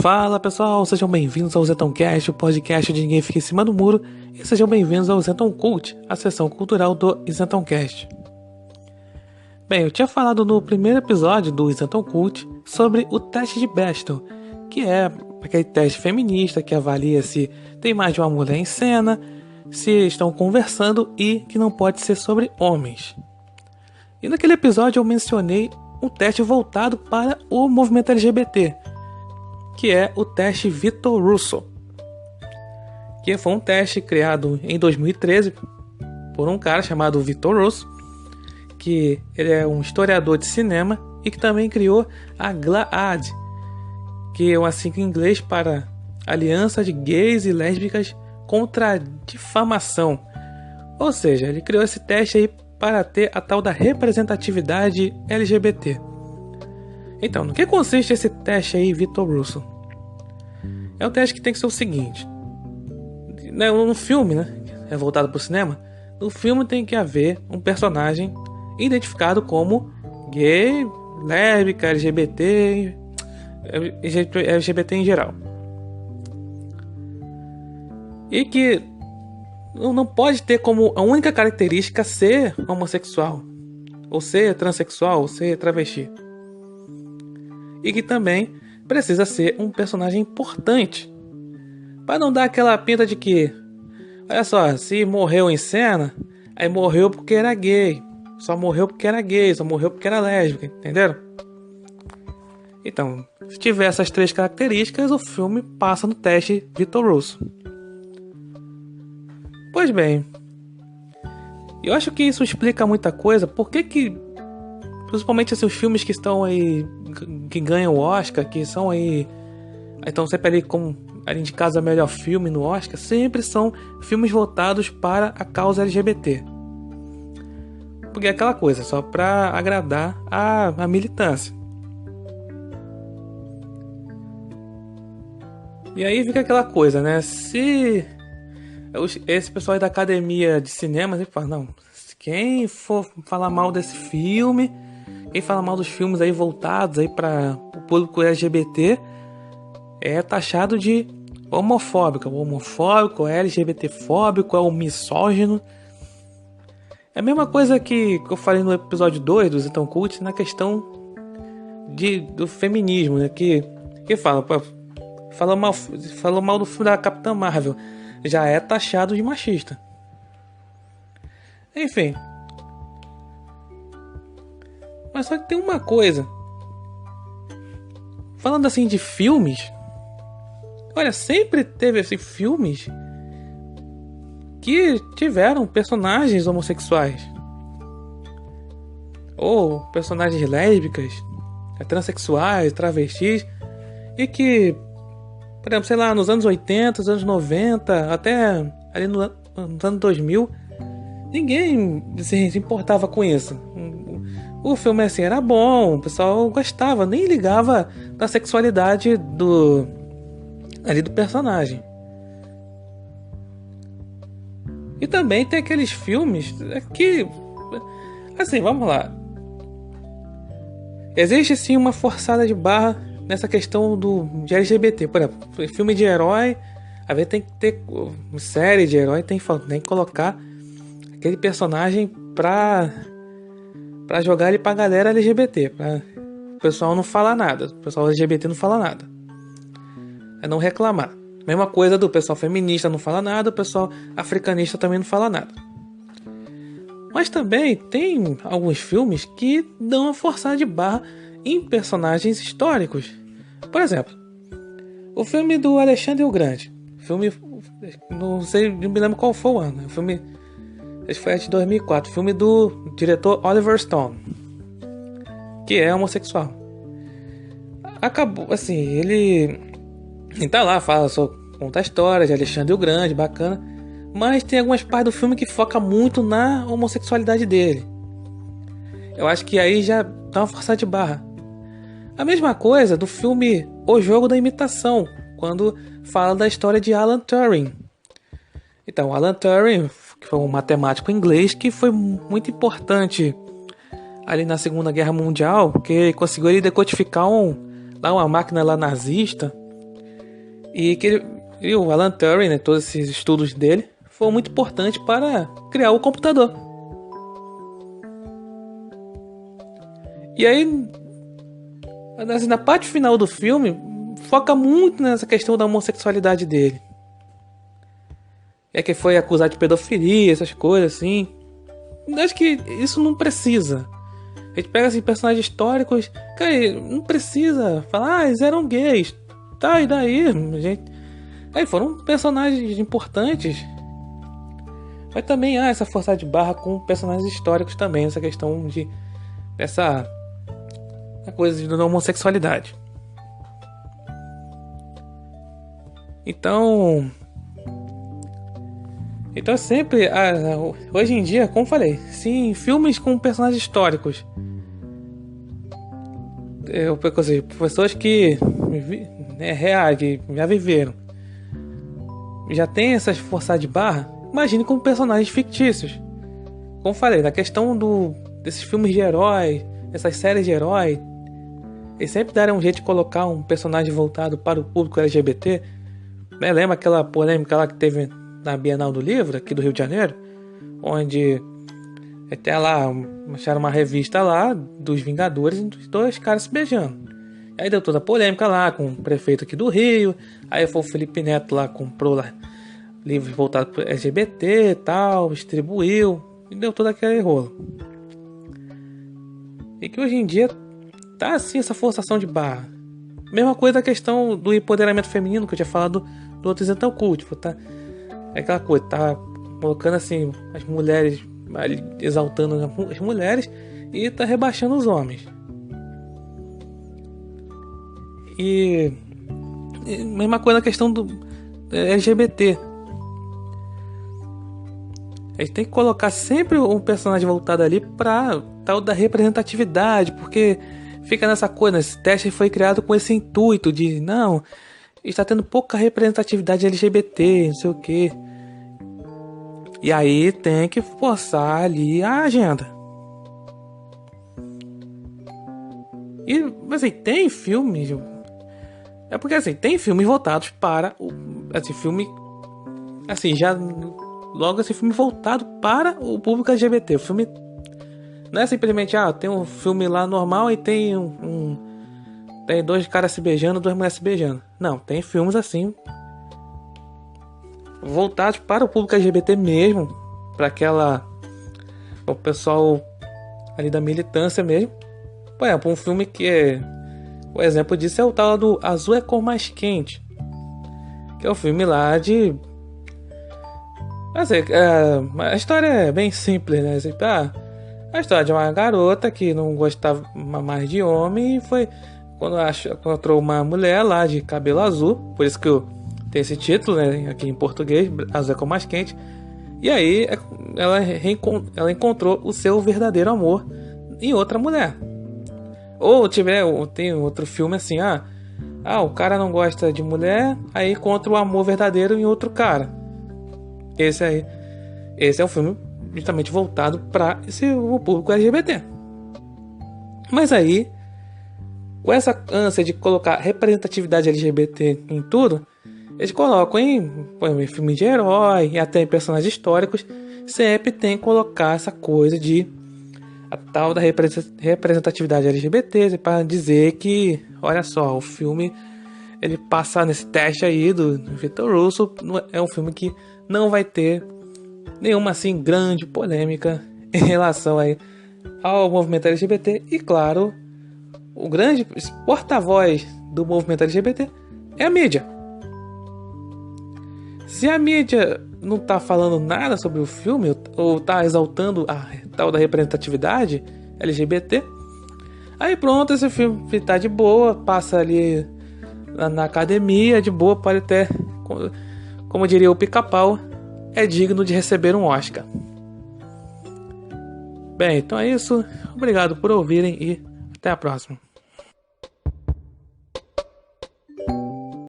Fala pessoal, sejam bem-vindos ao ZetãoCast, o podcast de Ninguém Fica em Cima do Muro, e sejam bem-vindos ao Zenton Cult, a seção cultural do ZetãoCast. Bem, eu tinha falado no primeiro episódio do Zenton Cult sobre o teste de Bechdel, que é aquele teste feminista que avalia se tem mais de uma mulher em cena, se estão conversando e que não pode ser sobre homens. E naquele episódio eu mencionei um teste voltado para o movimento LGBT, que é o teste Victor Russo, que foi um teste criado em 2013 por um cara chamado Victor Russo, que ele é um historiador de cinema e que também criou a GLAAD, que é uma sigla em inglês para Aliança de Gays e Lésbicas contra a Difamação. Ou seja, ele criou esse teste aí para ter a tal da representatividade LGBT. Então, no que consiste esse teste aí, Victor Russo? É um teste que tem que ser o seguinte. No filme, é voltado para o cinema. No filme tem que haver um personagem identificado como gay, lésbica, LGBT em geral. E que não pode ter como a única característica ser homossexual, ou ser transexual, ou ser travesti. E que também precisa ser um personagem importante, para não dar aquela pinta de que, olha só, se morreu em cena, aí morreu porque era gay, só morreu porque era gay, só morreu porque era lésbica, entenderam? Então, se tiver essas três características, o filme passa no teste Victor Russo. Pois bem, eu acho que isso explica muita coisa. Por que principalmente esses filmes que estão aí, que ganham o Oscar, que são aí, então sempre ali como indicados a melhor filme no Oscar, sempre são filmes voltados para a causa LGBT. Porque é aquela coisa, só para agradar a militância. E aí fica aquela coisa, né? Se esse pessoal aí da academia de cinema sempre fala, não, quem for falar mal desse filme, quem fala mal dos filmes aí voltados aí para o público LGBT é taxado de homofóbico, é LGBTfóbico, é o misógino. É a mesma coisa que eu falei no episódio 2 do Zenton Cult na questão do feminismo, né? Que falou mal do filme da Capitã Marvel, já é taxado de machista. Enfim. Mas só que tem uma coisa. Falando assim de filmes, olha, sempre teve assim, filmes que tiveram personagens homossexuais. Ou personagens lésbicas, transexuais, travestis. E que, por exemplo, sei lá, nos anos 80, nos anos 90, até ali nos anos 2000, ninguém se importava com isso. O filme assim era bom, o pessoal gostava, nem ligava da sexualidade do personagem. E também tem aqueles filmes que, assim, vamos lá. Existe sim uma forçada de barra nessa questão de LGBT. Por exemplo, filme de herói, às vezes tem que ter série de herói, tem que colocar aquele personagem pra jogar ele pra galera LGBT, pra o pessoal não falar nada, o pessoal LGBT não fala nada, é não reclamar. Mesma coisa do pessoal feminista não fala nada, o pessoal africanista também não fala nada. Mas também tem alguns filmes que dão uma forçada de barra em personagens históricos. Por exemplo, o filme do Alexandre o Grande, filme, não me lembro qual foi o ano, o filme, esse foi de 2004, filme do diretor Oliver Stone, que é homossexual. Acabou, assim, ele tá lá, conta a história de Alexandre o Grande, bacana, mas tem algumas partes do filme que foca muito na homossexualidade dele. Eu acho que aí já dá uma forçada de barra. A mesma coisa do filme O Jogo da Imitação, quando fala da história de Alan Turing. Então, Alan Turing, que foi um matemático inglês que foi muito importante ali na Segunda Guerra Mundial, porque conseguiu ele decodificar uma máquina lá nazista E o Alan Turing, né, todos esses estudos dele, foram muito importantes para criar o computador. E aí, assim, na parte final do filme, foca muito nessa questão da homossexualidade dele. É que foi acusado de pedofilia, essas coisas assim. Acho que isso não precisa. A gente pega assim, personagens históricos, cara, não precisa falar, eles eram gays. Tá, e daí, gente? Aí foram personagens importantes. Mas também há essa forçada de barra com personagens históricos também, essa questão de essa coisa da homossexualidade. Então sempre, hoje em dia, como falei, sim, filmes com personagens históricos, pessoas que reais, que já viveram, já tem essas forçadas de barra. Imagine com personagens fictícios. Como falei, na questão desses filmes de herói, essas séries de herói, eles sempre deram um jeito de colocar um personagem voltado para o público LGBT. Lembra aquela polêmica lá que teve na Bienal do Livro, aqui do Rio de Janeiro? Onde até lá acharam uma revista lá dos Vingadores e dos dois caras se beijando. Aí deu toda a polêmica lá com o prefeito aqui do Rio. Aí foi o Felipe Neto lá, comprou lá livros voltados para LGBT e tal, distribuiu e deu todo aquele rolo. E que hoje em dia tá assim essa forçação de barra. Mesma coisa da questão do empoderamento feminino que eu tinha falado do outro Isentão Cult, tá? É aquela coisa, tá colocando assim as mulheres, exaltando as mulheres e tá rebaixando os homens. E mesma coisa na questão do LGBT. A gente tem que colocar sempre um personagem voltado ali pra tal da representatividade, porque fica nessa coisa, esse teste foi criado com esse intuito de, não, está tendo pouca representatividade LGBT, não sei o que. E aí tem que forçar ali a agenda. E, assim, tem filmes... É porque, assim, tem filmes voltados para o... Assim, filme... Assim, já... Logo, esse filme voltado para o público LGBT. O filme... Não é simplesmente, tem um filme lá normal e tem tem dois caras se beijando, duas mulheres se beijando. Não, tem filmes assim... voltados para o público LGBT mesmo. Para aquela... O pessoal ali da militância mesmo. Por exemplo, um filme que é... O exemplo disso é o tal do Azul é Cor Mais Quente, que é o filme lá de... Assim, a história é bem simples, né? Assim, a história de uma garota que não gostava mais de homem e foi quando encontrou uma mulher lá de cabelo azul, por isso que tem esse título, né? Aqui em português, Azul é Cor Mais Quente. E aí ela encontrou o seu verdadeiro amor em outra mulher. Ou tem outro filme assim, o cara não gosta de mulher, aí encontra o amor verdadeiro em outro cara. Esse é um filme justamente voltado para o público LGBT. Mas aí, com essa ânsia de colocar representatividade LGBT em tudo, eles colocam em filme de herói e até em personagens históricos, sempre tem que colocar essa coisa de a tal da representatividade LGBT para dizer que, olha só, o filme ele passa nesse teste aí do Victor Russo, é um filme que não vai ter nenhuma assim grande polêmica em relação aí ao movimento LGBT. E claro, o grande porta-voz do movimento LGBT é a mídia. Se a mídia não tá falando nada sobre o filme, ou tá exaltando a tal da representatividade LGBT, aí pronto, esse filme tá de boa, passa ali na academia, de boa, pode até, como diria o Pica-Pau, é digno de receber um Oscar. Bem, então é isso. Obrigado por ouvirem e até a próxima.